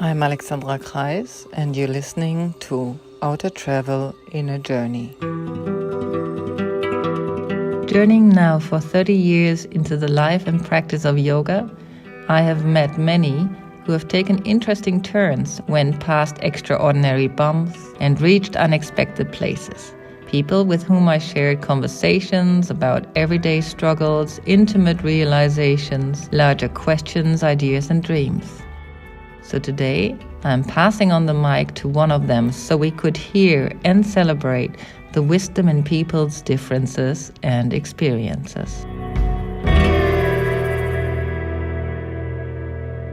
I'm Alexandra Kreis, and you're listening to Outer Travel Inner Journey. Journeying now for 30 years into the life and practice of yoga, I have met many who have taken interesting turns, went past extraordinary bumps, and reached unexpected places. People with whom I shared conversations about everyday struggles, intimate realizations, larger questions, ideas, and dreams. So today, I'm passing on the mic to one of them so we could hear and celebrate the wisdom in people's differences and experiences.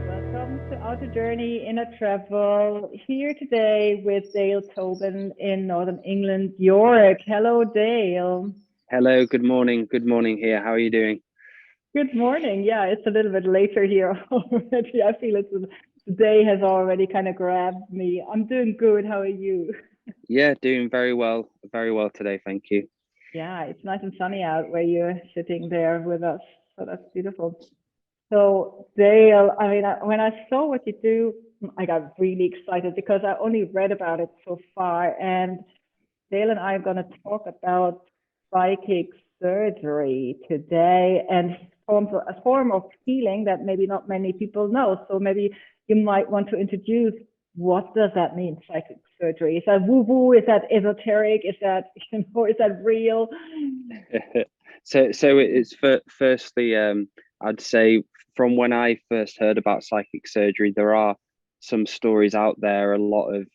Welcome to Outer Journey Inner Travel. Here today with Dale Tobin in Northern England, York. Hello, Dale. Hello, good morning. Good morning here. How are you doing? Good morning. Yeah, it's a little bit later here already. I feel the day has already kind of grabbed me. I'm doing good. How are you? Yeah, doing very well today. Thank you. Yeah, it's nice and sunny out where you're sitting there with us. So that's beautiful. So Dale, I mean, when I saw what you do, I got really excited because I only read about it so far. And Dale and I are going to talk about psychic surgery today and a form of healing that maybe not many people know. So maybe you might want to introduce, what does that mean, psychic surgery? Is that woo-woo? Is that esoteric? Is that, is that real? So it's firstly, I'd say from when I first heard about psychic surgery, there are some stories out there, a lot of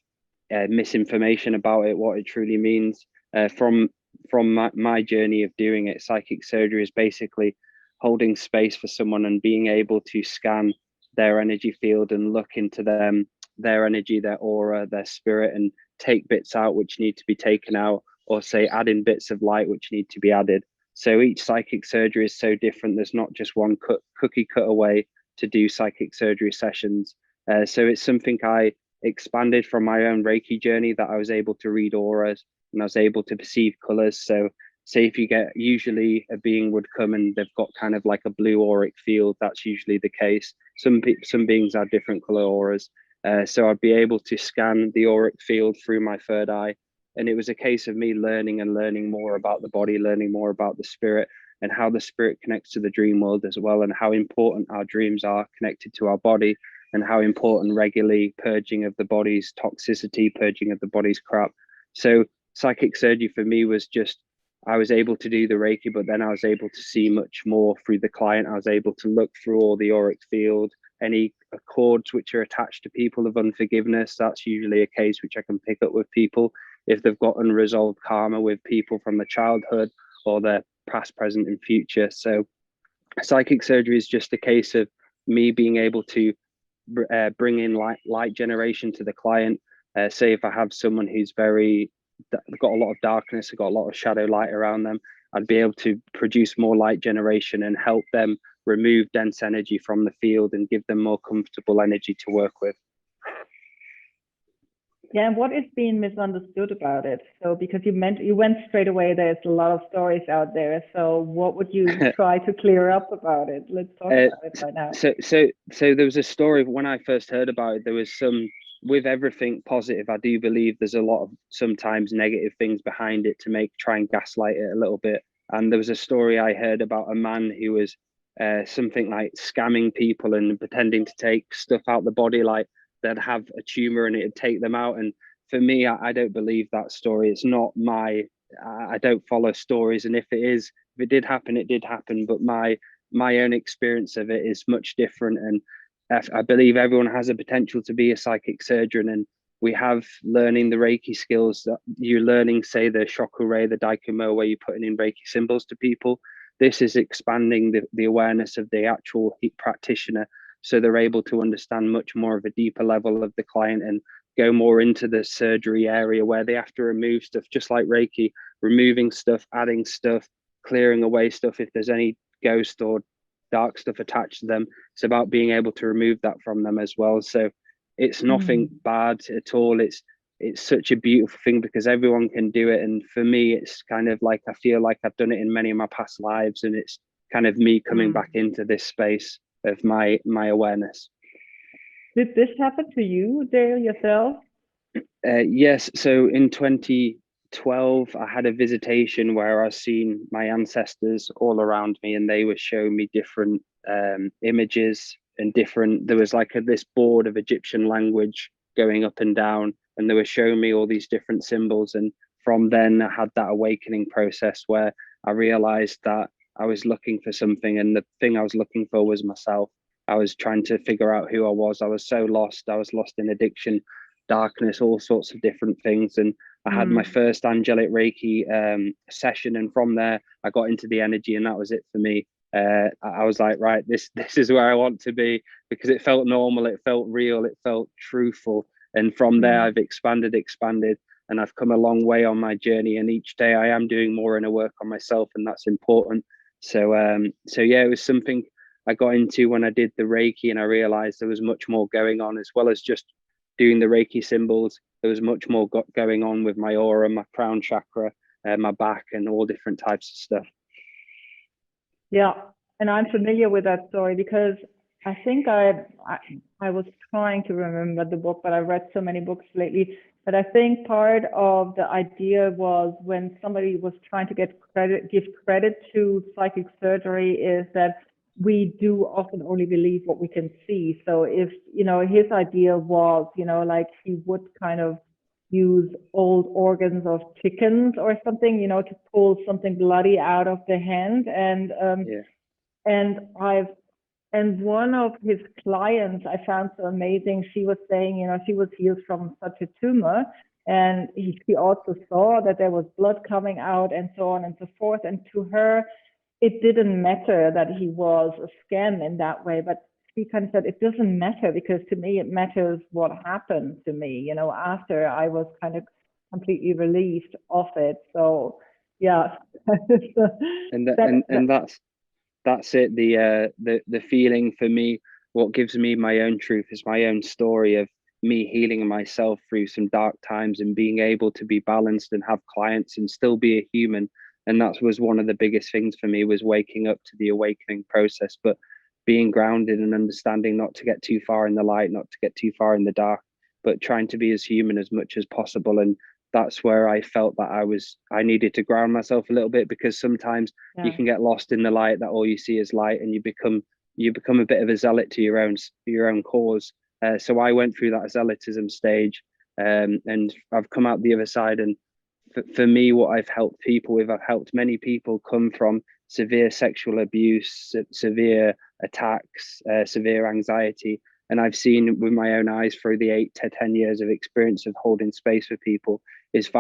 misinformation about it, what it truly means. From my journey of doing it, psychic surgery is basically holding space for someone and being able to scan their energy field and look into their energy, their aura, their spirit, and take bits out which need to be taken out, or say add in bits of light which need to be added. So each psychic surgery is so different. There's not just one cookie cutter way to do psychic surgery sessions. So it's something I expanded from my own Reiki journey, that I was able to read auras and I was able to perceive colors. So say if you get, usually a being would come and they've got kind of like a blue auric field, that's usually the case. Some beings have different color auras. So I'd be able to scan the auric field through my third eye. And it was a case of me learning more about the body, learning more about the spirit, and how the spirit connects to the dream world as well, and how important our dreams are connected to our body, and how important regularly purging of the body's toxicity, purging of the body's crap. So psychic surgery for me was just, I was able to do the Reiki, but then I was able to see much more through the client. I was able to look through all the auric field, any cords which are attached to people of unforgiveness. That's usually a case which I can pick up with people if they've got unresolved karma with people from their childhood or their past, present, and future. So psychic surgery is just a case of me being able to bring in light generation to the client. Say if I have someone who's got a lot of darkness, got a lot of shadow light around them, I'd be able to produce more light generation and help them remove dense energy from the field and give them more comfortable energy to work with. Yeah, and what is being misunderstood about it? So because you went straight away, there's a lot of stories out there. So what would you try to clear up about it? Let's talk about it right now. So there was a story when I first heard about it. There was some, with everything positive, I do believe there's a lot of sometimes negative things behind it to try and gaslight it a little bit. And there was a story I heard about a man who was something like scamming people and pretending to take stuff out the body, like they'd have a tumor and it'd take them out. And for me, I don't believe that story. It's not I don't follow stories. And if it did happen, it did happen. But my own experience of it is much different. And I believe everyone has a potential to be a psychic surgeon. And we have learning the Reiki skills that you're learning, say the Shokurai, the Daikumo, where you're putting in Reiki symbols to people. This is expanding the awareness of the actual practitioner, so they're able to understand much more of a deeper level of the client and go more into the surgery area where they have to remove stuff, just like Reiki, removing stuff, adding stuff, clearing away stuff. If there's any ghost or dark stuff attached to them, it's about being able to remove that from them as well. So it's nothing bad at all. It's such a beautiful thing because everyone can do it. And for me, it's kind of like, I feel like I've done it in many of my past lives, and it's kind of me coming back into this space of my awareness. Did this happen to you, Dale, yourself? Yes, so in 2012, I had a visitation where I seen my ancestors all around me, and they were showing me different images and different. There was like this board of Egyptian language going up and down, and they were showing me all these different symbols. And from then, I had that awakening process where I realized that I was looking for something, and the thing I was looking for was myself. I was trying to figure out who I was. I was so lost. I was lost in addiction, darkness, all sorts of different things. And I had my first Angelic Reiki session, and from there I got into the energy, and that was it for me. I was like, right, this is where I want to be, because it felt normal, it felt real, it felt truthful. And from there I've expanded, and I've come a long way on my journey. And each day I am doing more inner work on myself, and that's important. So yeah, it was something I got into when I did the Reiki, and I realized there was much more going on. As well as just doing the Reiki symbols, there was much more going on with my aura, my crown chakra, my back, and all different types of stuff. Yeah, and I'm familiar with that story because I think I was trying to remember the book, but I read so many books lately. But I think part of the idea was, when somebody was trying to give credit to psychic surgery, is that we do often only believe what we can see. So if, his idea was, like he would kind of use old organs of chickens or something, to pull something bloody out of the hand. And one of his clients I found so amazing. She was saying, she was healed from such a tumor, and she also saw that there was blood coming out and so on and so forth. And to her, it didn't matter that he was a scam in that way, but she kind of said, it doesn't matter, because to me, it matters what happened to me, after I was kind of completely released of it. So, yeah. and that's it. The feeling for me, what gives me my own truth, is my own story of me healing myself through some dark times, and being able to be balanced and have clients and still be a human. And that was one of the biggest things for me, was waking up to the awakening process, but being grounded and understanding not to get too far in the light, not to get too far in the dark, but trying to be as human as much as possible. And that's where I felt that I needed to ground myself a little bit, because sometimes you can get lost in the light, that all you see is light, and you become a bit of a zealot to your own cause. So I went through that zealotism stage, and I've come out the other side. And for me, what I've helped people with, I've helped many people come from severe sexual abuse, severe attacks, severe anxiety. And I've seen with my own eyes, through the 8 to 10 years of experience of holding space for people, is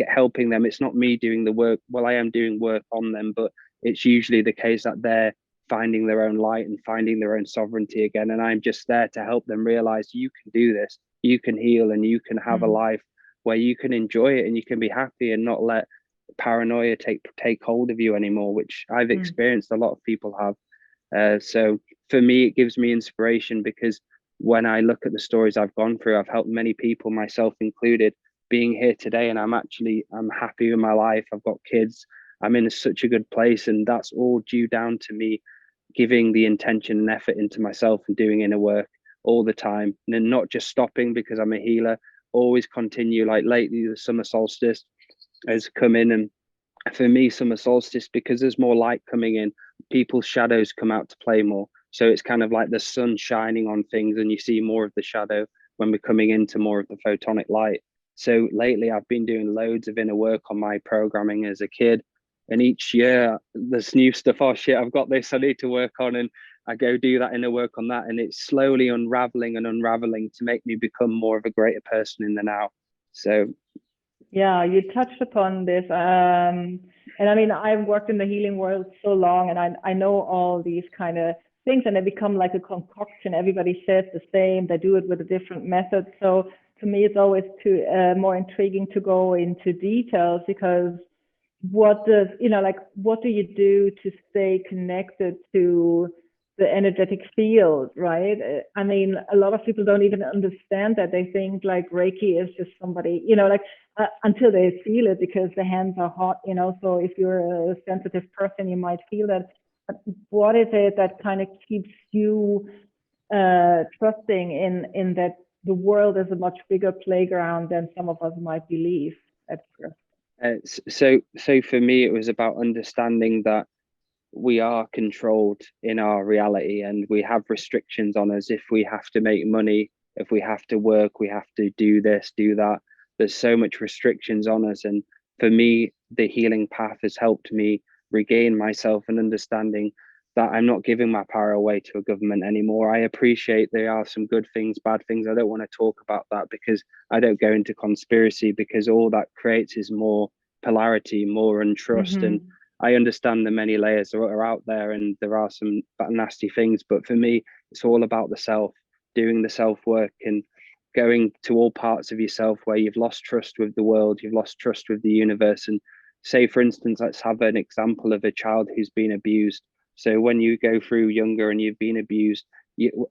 helping them. It's not me doing the work. Well, I am doing work on them, but it's usually the case that they're finding their own light and finding their own sovereignty again. And I'm just there to help them realize, you can do this, you can heal, and you can have a life where you can enjoy it and you can be happy, and not let paranoia take hold of you anymore, which I've experienced, a lot of people have. So for me, it gives me inspiration, because when I look at the stories I've gone through, I've helped many people, myself included, being here today. And I'm happy with my life. I've got kids. I'm in such a good place. And that's all due down to me giving the intention and effort into myself and doing inner work all the time. And then not just stopping because I'm a healer, always continue. Like lately, the summer solstice has come in, and for me, summer solstice, because there's more light coming in, people's shadows come out to play more. So it's kind of like the sun shining on things, and you see more of the shadow when we're coming into more of the photonic light. So lately, I've been doing loads of inner work on my programming as a kid. And each year there's new stuff. Oh shit, I've got this I need to work on. And I go do that inner work on that. And it's slowly unraveling to make me become more of a greater person in the now. So yeah, you touched upon this. And I mean, I've worked in the healing world so long, and I know all these kind of things, and they become like a concoction. Everybody says the same, they do it with a different method. So to me, it's always more intriguing to go into details, because what do you do to stay connected to the energetic field, right? I mean, a lot of people don't even understand that. They think like Reiki is just somebody, until they feel it, because the hands are hot, so if you're a sensitive person, you might feel that. But what is it that kind of keeps you trusting in that the world is a much bigger playground than some of us might believe at first. So for me, it was about understanding that we are controlled in our reality, and we have restrictions on us. If we have to make money, if we have to work, we have to do this, do that. There's so much restrictions on us. And for me, the healing path has helped me regain myself and understanding that I'm not giving my power away to a government anymore. I appreciate there are some good things, bad things. I don't want to talk about that because I don't go into conspiracy, because all that creates is more polarity, more untrust. And I understand the many layers that are out there, and there are some nasty things. But for me, it's all about the self, doing the self work and going to all parts of yourself where you've lost trust with the world, you've lost trust with the universe. And say, for instance, let's have an example of a child who's been abused. So when you go through younger and you've been abused,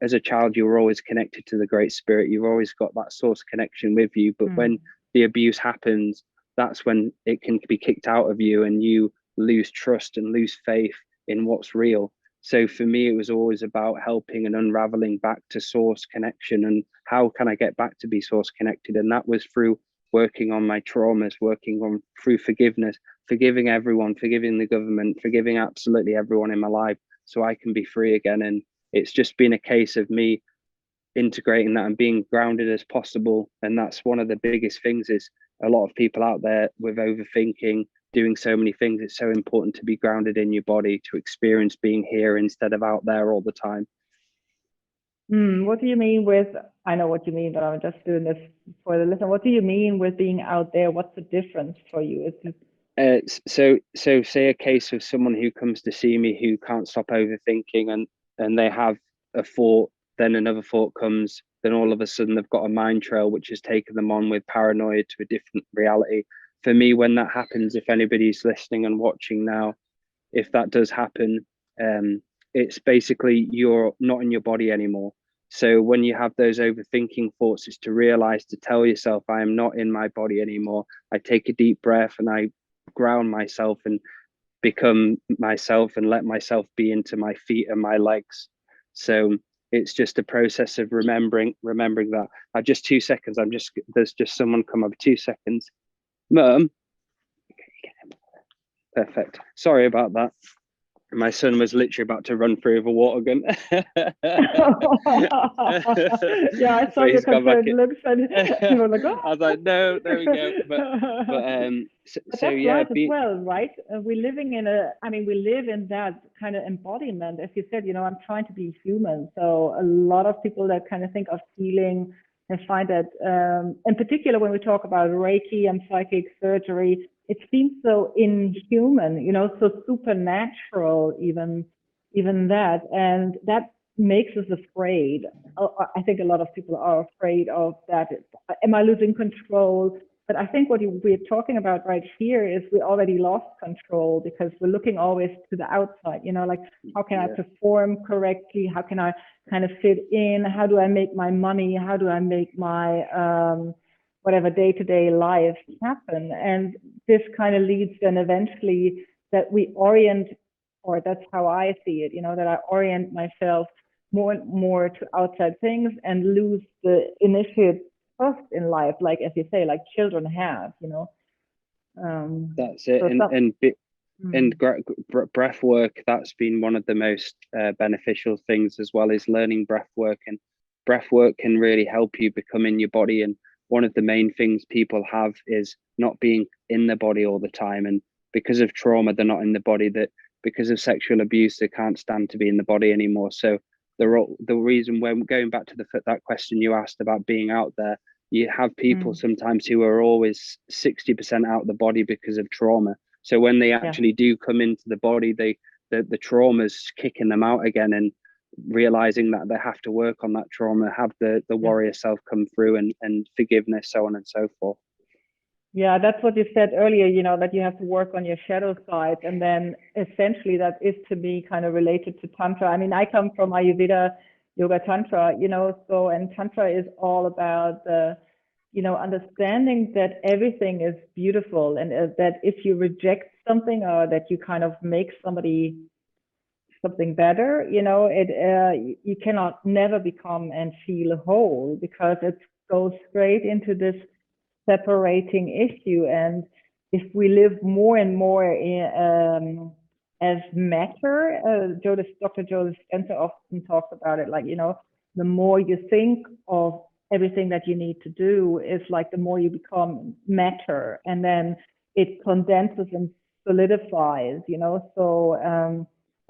as a child, you were always connected to the Great Spirit. You've always got that source connection with you. But when the abuse happens, that's when it can be kicked out of you and you lose trust and lose faith in what's real. So for me, it was always about helping and unraveling back to source connection, and how can I get back to be source connected? And that was through working on my traumas, working on through forgiveness, forgiving everyone, forgiving the government, forgiving absolutely everyone in my life, so I can be free again. And it's just been a case of me integrating that and being grounded as possible. And that's one of the biggest things, is a lot of people out there with overthinking, doing so many things. It's so important to be grounded in your body, to experience being here instead of out there all the time. What do you mean with, I know what you mean, but I'm just doing this for the listener. What do you mean with being out there? What's the difference for you? So say a case of someone who comes to see me who can't stop overthinking, and they have a thought, then another thought comes, then all of a sudden they've got a mind trail which has taken them on with paranoia to a different reality. For me, when that happens, if anybody's listening and watching now, if that does happen, it's basically you're not in your body anymore. So when you have those overthinking thoughts, it's to realize, to tell yourself, I am not in my body anymore. I take a deep breath and I ground myself and become myself and let myself be into my feet and my legs. So it's just a process of remembering that. Just 2 seconds. There's just someone come up. 2 seconds. Mum. Perfect. Sorry about that. My son was literally about to run through with a water gun. Yeah, I saw your concerned looks, and you were like, oh. I was like, no, there we go. But that's yeah, life as well, right? We live in that kind of embodiment, as you said. I'm trying to be human. So a lot of people that kind of think of healing and find that, in particular, when we talk about Reiki and psychic surgery, it seems so inhuman, so supernatural, even that, and that makes us afraid. I think a lot of people are afraid of that. Am I losing control? But I think what we're talking about right here is we already lost control, because we're looking always to the outside, like, how can I perform correctly? How can I kind of fit in? How do I make my money? How do I make my whatever day-to-day life happen? And this kind of leads then eventually that we orient, or that's how I see it, that I orient myself more and more to outside things and lose the initial trust in life, like, as you say, like children have, That's it. So and breath work, that's been one of the most beneficial things, as well as learning breath work. And breath work can really help you become in your body. And one of the main things people have is not being in the body all the time. And because of trauma, they're not in the body. That because of sexual abuse, they can't stand to be in the body anymore. So the reason, when going back to that question you asked about being out there, you have people sometimes who are always 60% out of the body because of trauma. So when they actually do come into the body, the trauma's kicking them out again, and realizing that they have to work on that trauma, have the warrior self come through, and forgiveness, so on and so forth. Yeah, that's what you said earlier, that you have to work on your shadow side. And then essentially that is, to me, kind of related to Tantra. I mean, I come from Ayurveda Yoga Tantra, and Tantra is all about the, understanding that everything is beautiful, and that if you reject something, or that you kind of make somebody something better, you know, you cannot never become and feel whole, because it goes straight into this separating issue. And if we live more and more as matter, Dr. Joe Dispenza often talks about it, like, you know, the more you think of everything that you need to do, is like the more you become matter, and then it condenses and solidifies, you know. So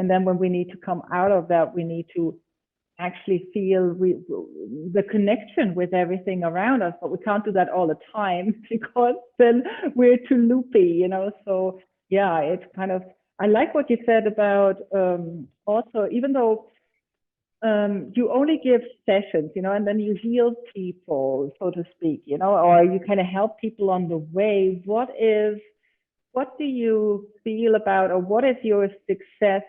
and then when we need to come out of that, we need to actually feel the connection with everything around us, but we can't do that all the time because then we're too loopy, you know. So yeah, it's kind of, I like what you said about also, even though you only give sessions, you know, and then you heal people, so to speak, you know, or you kind of help people on the way. What do you feel about, or what is your success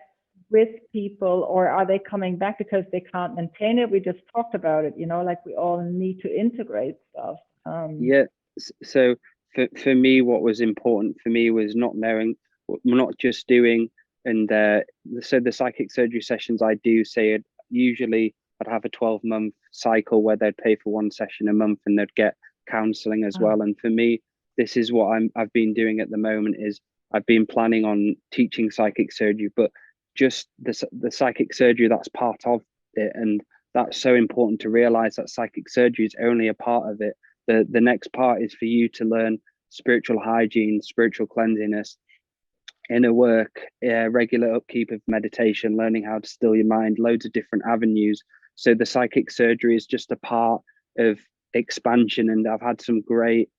with people, or are they coming back because they can't maintain it? We just talked about it, you know, like we all need to integrate stuff. Yeah. So for me, what was important for me was not knowing, not just doing, and so the psychic surgery sessions I do, say it usually I'd have a 12-month cycle where they'd pay for one session a month and they'd get counseling as well. And for me, this is what I've been doing at the moment, is I've been planning on teaching psychic surgery, but just the psychic surgery, that's part of it. And that's so important to realize that psychic surgery is only a part of it. The next part is for you to learn spiritual hygiene, spiritual cleanliness, inner work, regular upkeep of meditation, learning how to still your mind, loads of different avenues. So the psychic surgery is just a part of expansion. And I've had some great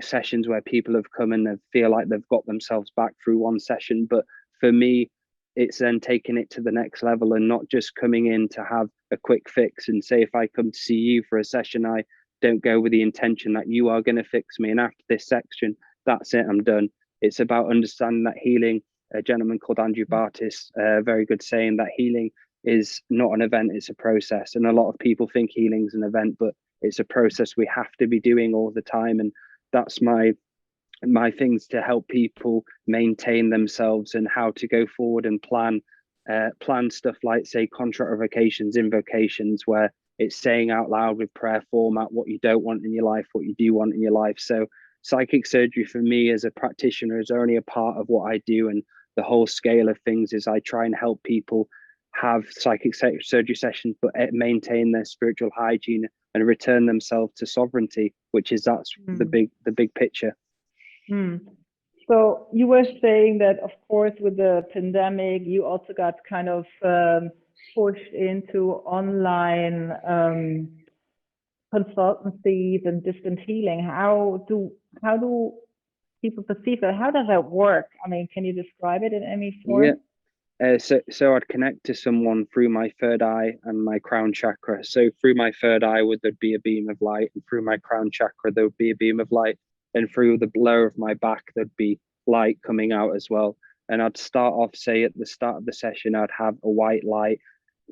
sessions where people have come and they feel like they've got themselves back through one session. But for me, it's then taking it to the next level and not just coming in to have a quick fix. And say if I come to see you for a session, I don't go with the intention that you are going to fix me, and after this section, that's it, I'm done. It's about understanding that healing. A gentleman called Andrew Bartis, a very good saying, that healing is not an event, it's a process. And a lot of people think healing's an event, but it's a process we have to be doing all the time. And that's my things to help people maintain themselves and how to go forward and plan stuff like, say, contract revocations, invocations, where it's saying out loud with prayer format what you don't want in your life, what you do want in your life. So psychic surgery for me as a practitioner is only a part of what I do, and the whole scale of things is I try and help people have psychic surgery sessions, but maintain their spiritual hygiene and return themselves to sovereignty, which is the big picture. So you were saying that, of course, with the pandemic, you also got kind of pushed into online consultancies and distant healing. How do people perceive that? How does that work? I mean, can you describe it in any form? Yeah. So I'd connect to someone through my third eye and my crown chakra. So through my third eye there'd be a beam of light, and through my crown chakra there would be a beam of light, and through the lower of my back there'd be light coming out as well. And I'd start off, say at the start of the session, I'd have a white light.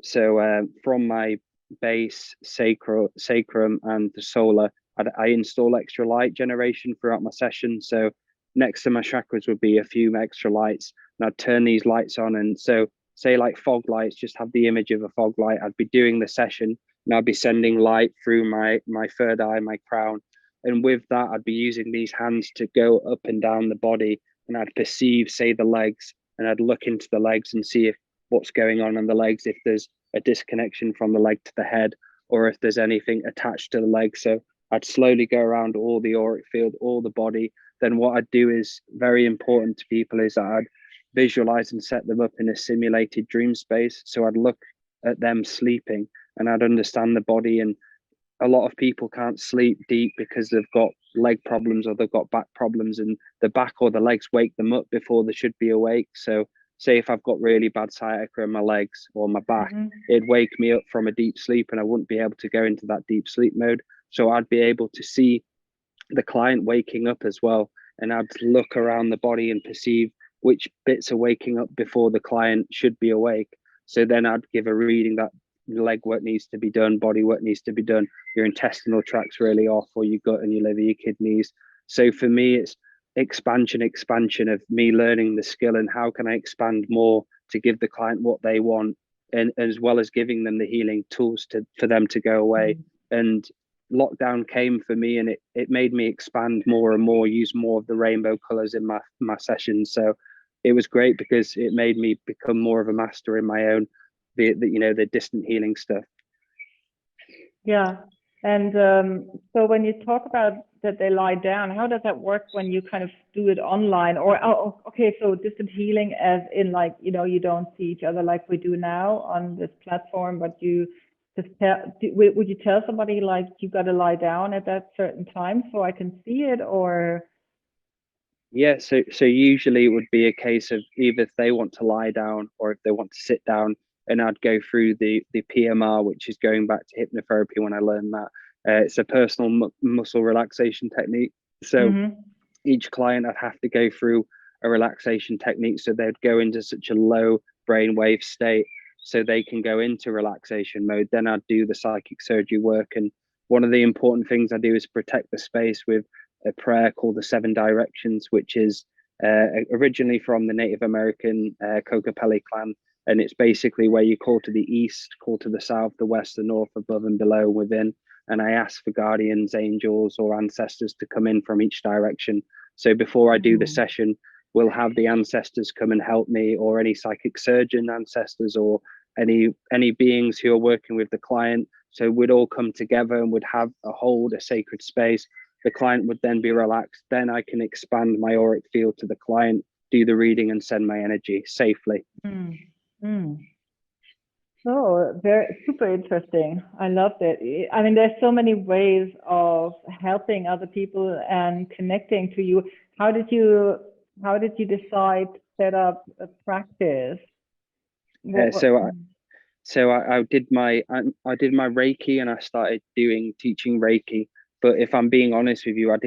So from my base, sacrum and the solar, I install extra light generation throughout my session. So next to my chakras would be a few extra lights, and I'd turn these lights on. And so say like fog lights, just have the image of a fog light. I'd be doing the session and I'd be sending light through my third eye, my crown. And with that, I'd be using these hands to go up and down the body, and I'd perceive, say, the legs, and I'd look into the legs and see if what's going on in the legs, if there's a disconnection from the leg to the head, or if there's anything attached to the leg. So I'd slowly go around all the auric field, all the body. Then what I'd do is very important to people is that I'd visualize and set them up in a simulated dream space. So I'd look at them sleeping and I'd understand the body. And a lot of people can't sleep deep because they've got leg problems or they've got back problems, and the back or the legs wake them up before they should be awake. So say if I've got really bad sciatica in my legs or my back, it'd wake me up from a deep sleep and I wouldn't be able to go into that deep sleep mode. So I'd be able to see the client waking up as well, and I'd look around the body and perceive which bits are waking up before the client should be awake. So then I'd give a reading that leg work needs to be done, body work needs to be done, your intestinal tract's really off, or your gut and your liver, your kidneys. So for me, it's expansion of me learning the skill and how can I expand more to give the client what they want, and as well as giving them the healing tools for them to go away. And lockdown came for me, and it made me expand more and more, use more of the rainbow colors in my sessions. So it was great because it made me become more of a master in my own, the distant healing stuff. Yeah. And so when you talk about that they lie down, how does that work when you kind of do it online? Or, okay, so distant healing as in like, you don't see each other like we do now on this platform, but you just would you tell somebody like you got to lie down at that certain time so I can see it, or? Yeah, so usually it would be a case of either if they want to lie down or if they want to sit down, and I'd go through the PMR, which is going back to hypnotherapy when I learned that. It's a personal muscle relaxation technique. So each client, I'd have to go through a relaxation technique. So they'd go into such a low brainwave state so they can go into relaxation mode. Then I'd do the psychic surgery work. And one of the important things I do is protect the space with a prayer called the 7 Directions, which is originally from the Native American Kokopelli clan. And it's basically where you call to the east, call to the south, the west, the north, above and below, within. And I ask for guardians, angels, or ancestors to come in from each direction. So before I do the session, we'll have the ancestors come and help me, or any psychic surgeon ancestors, or any beings who are working with the client. So we'd all come together and would have a sacred space. The client would then be relaxed. Then I can expand my auric field to the client, do the reading, and send my energy safely. Oh, very super interesting. I loved it. I mean, there's so many ways of helping other people and connecting to you. How did you decide to set up a practice? So I did my Reiki, and I started teaching Reiki. But if I'm being honest with you, I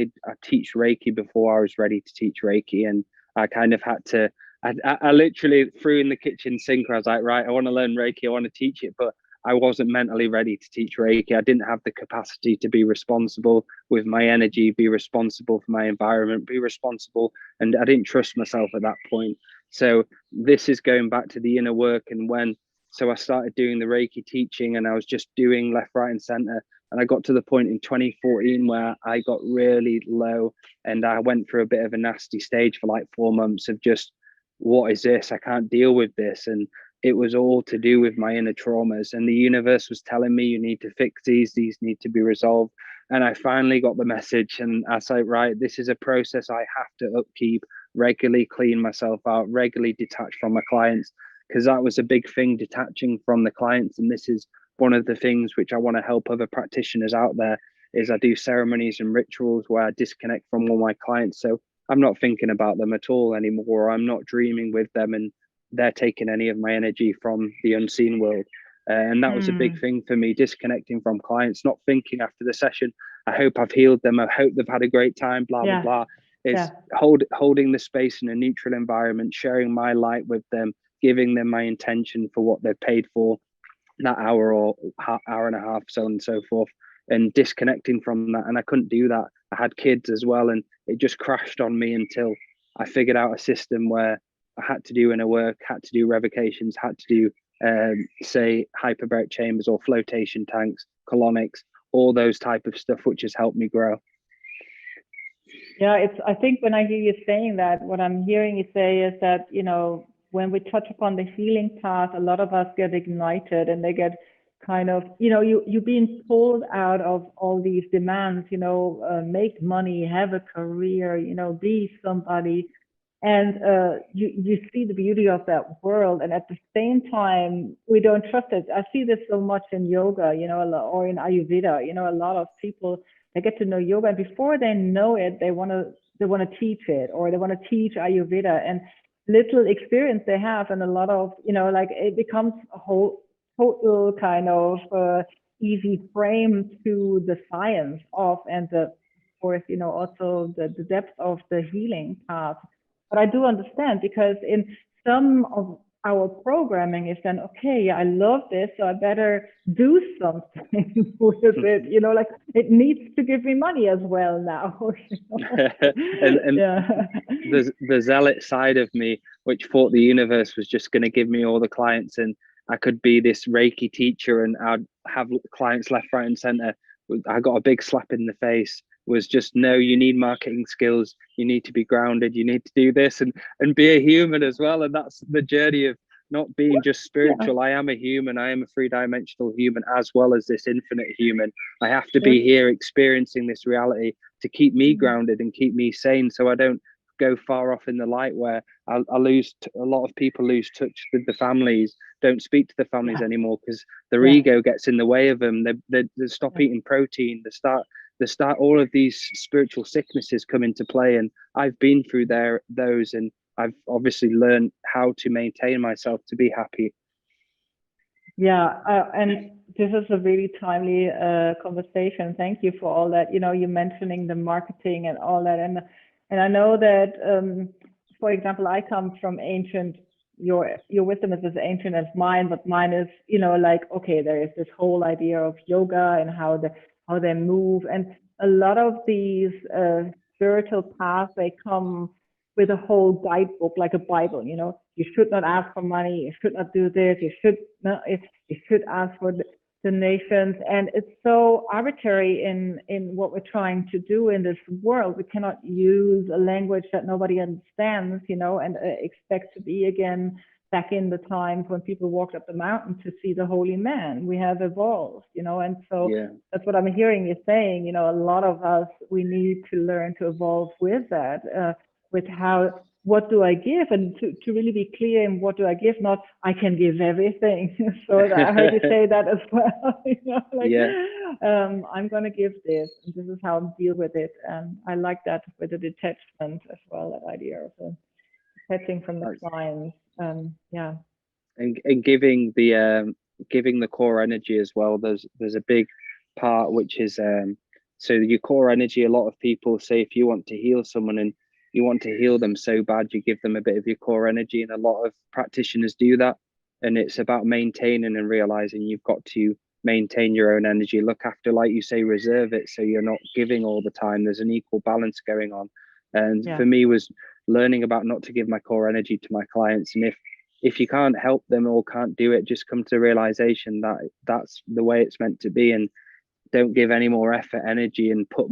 teach Reiki before I was ready to teach Reiki, and I kind of had to. I literally threw in the kitchen sink. I was like, right, I want to learn Reiki, I want to teach it, but I wasn't mentally ready to teach Reiki. I didn't have the capacity to be responsible with my energy, be responsible for my environment, be responsible, and I didn't trust myself at that point. So this is going back to the inner work, and so I started doing the Reiki teaching, and I was just doing left, right, and center. And I got to the point in 2014 where I got really low, and I went through a bit of a nasty stage for like 4 months of just, what is this? I can't deal with this. And it was all to do with my inner traumas. And the universe was telling me, you need to fix these need to be resolved. And I finally got the message, and I said, right, this is a process I have to upkeep, regularly clean myself out, regularly detach from my clients, because that was a big thing, detaching from the clients. And this is one of the things which I want to help other practitioners out there, is I do ceremonies and rituals where I disconnect from all my clients. So I'm not thinking about them at all anymore. I'm not dreaming with them, and they're taking any of my energy from the unseen world. And that was a big thing for me, disconnecting from clients, not thinking after the session, I hope I've healed them, I hope they've had a great time, blah, blah, blah. Is holding the space in a neutral environment, sharing my light with them, giving them my intention for what they've paid for that hour or hour and a half, so on and so forth, and disconnecting from that. And I couldn't do that. I had kids as well, and it just crashed on me until I figured out a system where I had to do inner work, had to do revocations, had to do say hyperbaric chambers or flotation tanks, colonics, all those type of stuff, which has helped me grow. Yeah, I think when I hear you saying that, what I'm hearing you say is that, when we touch upon the healing path, a lot of us get ignited, and they get kind of, you're being pulled out of all these demands, make money, have a career, be somebody. And you see the beauty of that world. And at the same time, we don't trust it. I see this so much in yoga, or in Ayurveda, a lot of people, they get to know yoga, and before they know it, they want to teach it, or they want to teach Ayurveda, and little experience they have, and a lot of, like, it becomes a whole total kind of easy frame to the science of, and of course, also the depth of the healing path. But I do understand, because in some of our programming is then, okay, yeah, I love this, so I better do something with it. You know, like it needs to give me money as well now. You know? and Yeah. the zealot side of me, which thought the universe was just going to give me all the clients and I could be this Reiki teacher and I'd have clients left, right, and center. I got a big slap in the face. Was just, no, you need marketing skills. You need to be grounded. You need to do this and be a human as well. And that's the journey of not being just spiritual. Yeah. I am a human. I am a three-dimensional human as well as this infinite human. I have to Yes. be here experiencing this reality to keep me grounded and keep me sane, so I don't go far off in the light where I lose a lot of people lose touch with the families, don't speak to the families Yeah. anymore because their Yeah. ego gets in the way of them. They stop Yeah. eating protein. They start all of these spiritual sicknesses come into play, and I've been through those, and I've obviously learned how to maintain myself to be happy. Yeah, and this is a really timely conversation. Thank you for all that. You know, you mentioning the marketing and all that, and I know that, for example, I come from ancient. Your wisdom is as ancient as mine, but mine is, you know, like, okay, there is this whole idea of yoga and how they move, and a lot of these spiritual paths, they come with a whole guidebook, like a Bible. You know, you should not ask for money, you should not do this, you should ask for donations, and it's so arbitrary in what we're trying to do in this world. We cannot use a language that nobody understands, you know, and expect to be again back in the times when people walked up the mountain to see the holy man. We have evolved, you know, and so Yeah. that's what I'm hearing you saying. You know, a lot of us, we need to learn to evolve with that, with how, what do I give, and to really be clear in what do I give, not I can give everything. So I heard you say that as well. You know, like, Yeah. I'm going to give this, and this is how I deal with it. And I like that with the detachment as well, that idea of detaching from the clients. Yeah. And giving the core energy as well. There's a big part which is so your core energy. A lot of people say if you want to heal someone and you want to heal them so bad, you give them a bit of your core energy, and a lot of practitioners do that. And it's about maintaining and realizing you've got to maintain your own energy, look after, like you say, reserve it so you're not giving all the time. There's an equal balance going on. And Yeah. for me was learning about not to give my core energy to my clients, and if you can't help them or can't do it, just come to the realization that that's the way it's meant to be, and don't give any more effort, energy, and put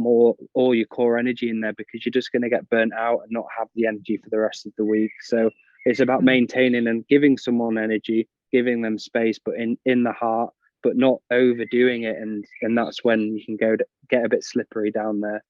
all your core energy in there, because you're just going to get burnt out and not have the energy for the rest of the week. So it's about maintaining and giving someone energy, giving them space, but in the heart, but not overdoing it, and that's when you can get a bit slippery down there.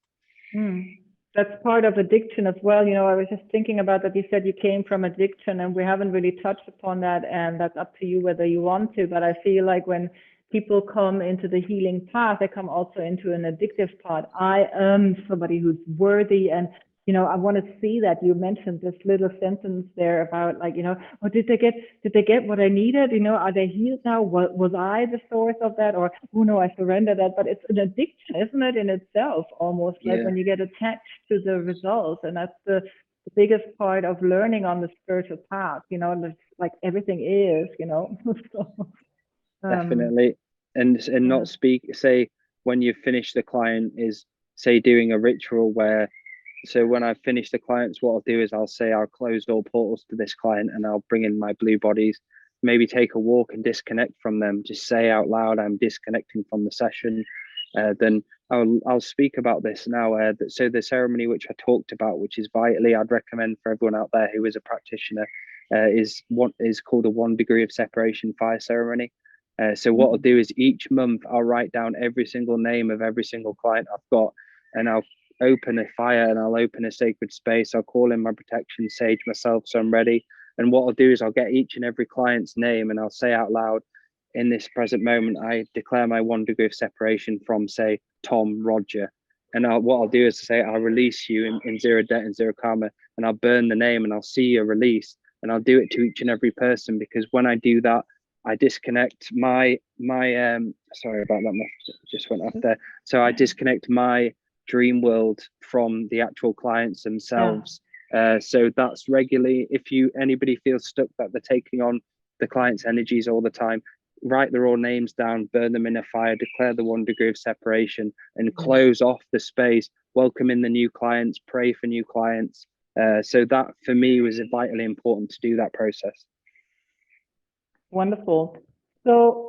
That's part of addiction as well. You know, I was just thinking about that. You said you came from addiction, and we haven't really touched upon that, and that's up to you whether you want to. But I feel like when people come into the healing path, they come also into an addictive part. I am somebody who's worthy, and you know, I want to see that. You mentioned this little sentence there about, like, you know, oh, did they get what I needed? You know, are they healed now? Was I the source of that? Or, oh no, I surrendered that. But it's an addiction, isn't it, in itself, almost, like when you get attached to the results. And that's the biggest part of learning on the spiritual path, you know, like everything is, you know. So, Definitely. And not say when you finish the client is, say, doing a ritual where, so when I finish the clients, what I'll do is I'll say I'll close all portals to this client and I'll bring in my blue bodies, maybe take a walk and disconnect from them. Just say out loud, I'm disconnecting from the session. Then I'll speak about this now. So the ceremony which I talked about, which is vitally, I'd recommend for everyone out there who is a practitioner, is called a 1 degree of separation fire ceremony. So what I'll do is each month I'll write down every single name of every single client I've got, and I'll open a fire and I'll open a sacred space. I'll call in my protection sage myself, so I'm ready. And what I'll do is I'll get each and every client's name and I'll say out loud, in this present moment, I declare my 1 degree of separation from, say, Tom, Roger. And what I'll do is say, I'll release you in zero debt and zero karma, and I'll burn the name and I'll see your release. And I'll do it to each and every person, because when I do that, I disconnect my sorry about that, my just went off there. So I disconnect my dream world from the actual clients themselves. So that's regularly, if anybody feels stuck that they're taking on the client's energies all the time, write their own names down, burn them in a fire, declare the 1 degree of separation, and close off the space, welcome in the new clients, pray for new clients. So that for me was vitally important to do that process. Wonderful. So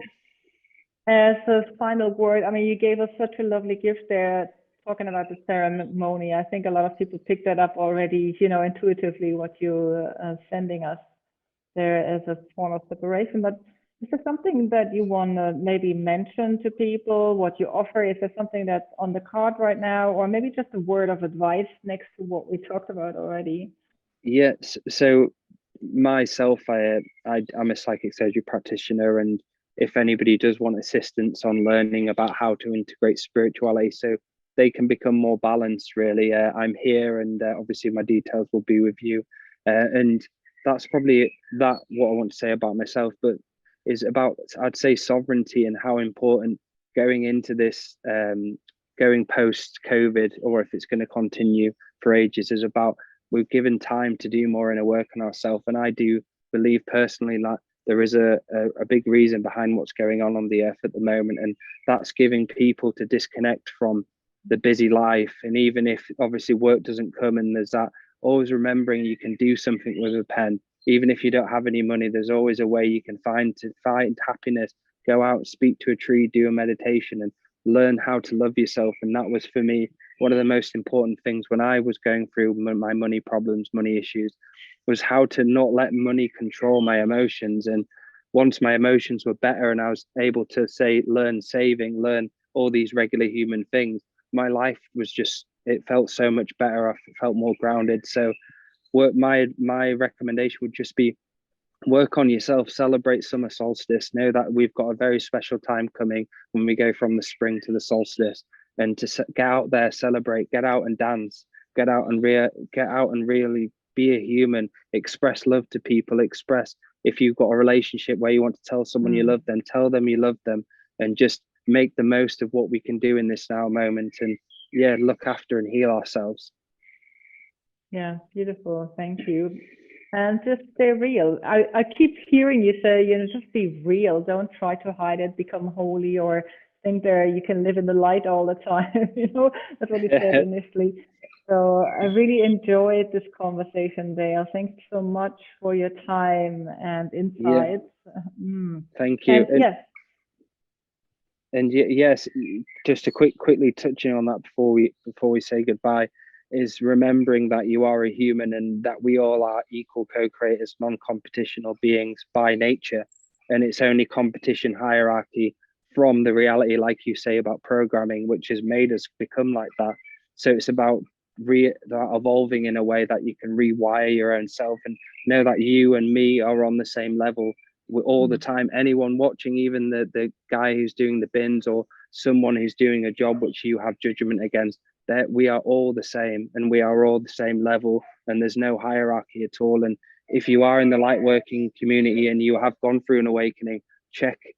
as a final word, I mean, you gave us such a lovely gift there, talking about the ceremony. I think a lot of people picked that up already, you know, intuitively, what you're sending us there as a form of separation. But is there something that you want to maybe mention to people, what you offer? Is there something that's on the card right now, or maybe just a word of advice next to what we talked about already? Yes. So myself, I'm a psychic surgery practitioner, and if anybody does want assistance on learning about how to integrate spirituality so they can become more balanced, really, I'm here, and obviously my details will be with you. And that's probably what I want to say about myself, but is about, I'd say, sovereignty, and how important going into this, going post-COVID, or if it's going to continue for ages, is about we've given time to do more inner work on ourselves. And I do believe personally that there is a big reason behind what's going on the earth at the moment, and that's giving people to disconnect from the busy life. And even if obviously work doesn't come, and there's that, always remembering you can do something with a pen. Even if you don't have any money, there's always a way you can find happiness. Go out, speak to a tree, do a meditation, and learn how to love yourself. And that was for me one of the most important things when I was going through my money problems, money issues, was how to not let money control my emotions. And once my emotions were better and I was able to learn saving, learn all these regular human things, my life was just, it felt so much better. I felt more grounded. So my recommendation would just be, work on yourself, celebrate summer solstice. Know that we've got a very special time coming when we go from the spring to the solstice, and to get out there, celebrate, get out and dance, get out and really be a human, express love to people, express, if you've got a relationship where you want to tell someone you love them, tell them you love them, and just make the most of what we can do in this now moment, and look after and heal ourselves. Yeah, beautiful. Thank you. And just stay real. I keep hearing you say, you know, just be real. Don't try to hide it, become holy, or think you can live in the light all the time. You know, that's what you said initially. So I really enjoyed this conversation, Dale. Thanks so much for your time and insights. Thank you. And yes, just to quickly touching on that before we say goodbye, is remembering that you are a human, and that we all are equal co-creators, non-competitional beings by nature, and it's only competition, hierarchy from the reality, like you say, about programming, which has made us become like that. So it's about evolving in a way that you can rewire your own self, and know that you and me are on the same level all the time. Anyone watching, even the guy who's doing the bins, or someone who's doing a job which you have judgment against, that we are all the same, and we are all the same level, and there's no hierarchy at all. And if you are in the light working community and you have gone through an awakening,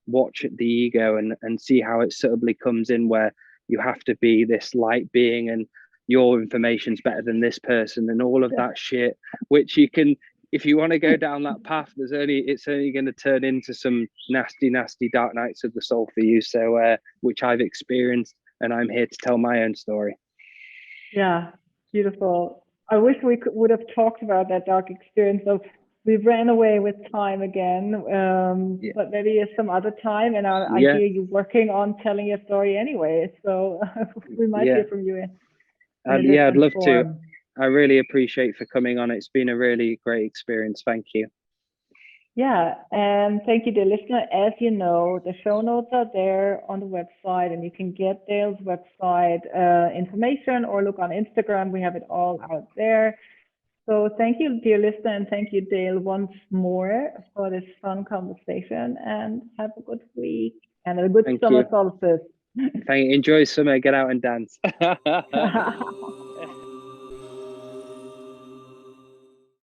watch the ego, and see how it subtly comes in, where you have to be this light being, and your information's better than this person, and all of that shit, which you can, if you want to go down that path, it's only going to turn into some nasty dark nights of the soul for you. So which I've experienced, and I'm here to tell my own story. Yeah, beautiful. I wish we would have talked about that dark experience. So we ran away with time again, but maybe some other time. And I hear you working on telling your story anyway. So we might hear from you. I'd love to. I really appreciate for coming on. It's been a really great experience. Thank you. Yeah, and thank you, dear listener. As you know, the show notes are there on the website, and you can get Dale's website information, or look on Instagram. We have it all out there. So thank you, dear listener, and thank you, Dale, once more for this fun conversation, and have a good week and a good summer solstice. Enjoy summer. Get out and dance.